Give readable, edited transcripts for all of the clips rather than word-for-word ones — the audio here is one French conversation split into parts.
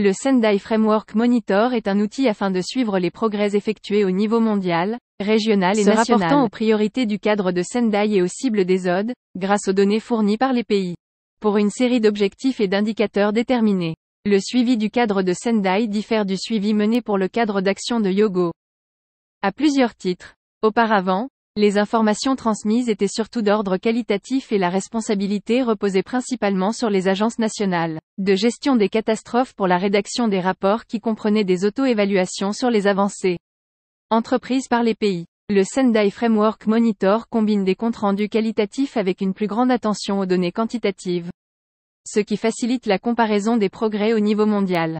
Le Sendai Framework Monitor est un outil afin de suivre les progrès effectués au niveau mondial, régional et national, se rapportant aux priorités du cadre de Sendai et aux cibles des ODE, grâce aux données fournies par les pays. Pour une série d'objectifs et d'indicateurs déterminés. Le suivi du cadre de Sendai diffère du suivi mené pour le cadre d'action de Hyogo. À plusieurs titres. Auparavant, les informations transmises étaient surtout d'ordre qualitatif et la responsabilité reposait principalement sur les agences nationales de gestion des catastrophes pour la rédaction des rapports qui comprenaient des auto-évaluations sur les avancées entreprises par les pays. Le Sendai Framework Monitor combine des comptes rendus qualitatifs avec une plus grande attention aux données quantitatives, ce qui facilite la comparaison des progrès au niveau mondial.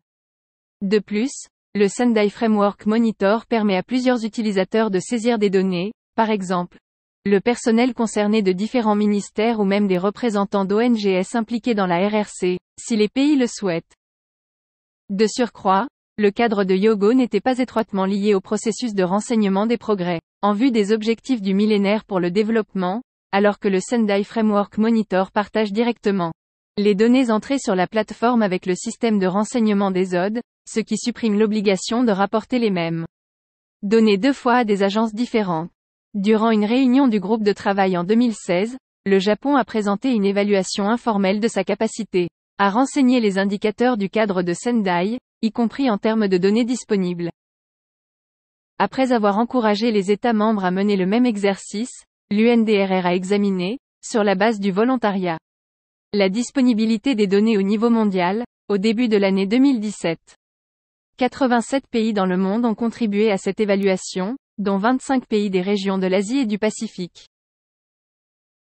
De plus, le Sendai Framework Monitor permet à plusieurs utilisateurs de saisir des données, par exemple, le personnel concerné de différents ministères ou même des représentants d'ONGs impliqués dans la RRC, si les pays le souhaitent. De surcroît, le cadre de Hyogo n'était pas étroitement lié au processus de renseignement des progrès, en vue des objectifs du millénaire pour le développement, alors que le Sendai Framework Monitor partage directement les données entrées sur la plateforme avec le système de renseignement des ODE, ce qui supprime l'obligation de rapporter les mêmes données deux fois à des agences différentes. Durant une réunion du groupe de travail en 2016, le Japon a présenté une évaluation informelle de sa capacité à renseigner les indicateurs du cadre de Sendai, y compris en termes de données disponibles. Après avoir encouragé les États membres à mener le même exercice, l'UNDRR a examiné, sur la base du volontariat, la disponibilité des données au niveau mondial, au début de l'année 2017. 87 pays dans le monde ont contribué à cette évaluation, dont 25 pays des régions de l'Asie et du Pacifique.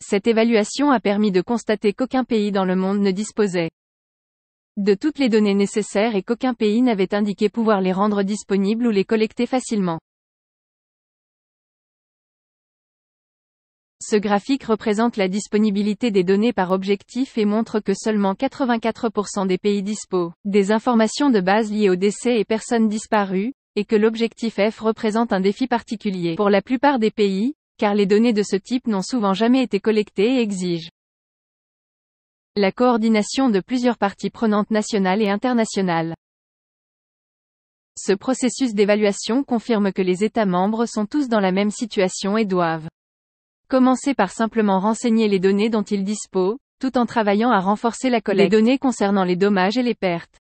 Cette évaluation a permis de constater qu'aucun pays dans le monde ne disposait de toutes les données nécessaires et qu'aucun pays n'avait indiqué pouvoir les rendre disponibles ou les collecter facilement. Ce graphique représente la disponibilité des données par objectif et montre que seulement 84% des pays disposent des informations de base liées aux décès et personnes disparues, et que l'objectif F représente un défi particulier pour la plupart des pays, car les données de ce type n'ont souvent jamais été collectées et exigent la coordination de plusieurs parties prenantes nationales et internationales. Ce processus d'évaluation confirme que les États membres sont tous dans la même situation et doivent commencer par simplement renseigner les données dont ils disposent, tout en travaillant à renforcer la collecte des données concernant les dommages et les pertes.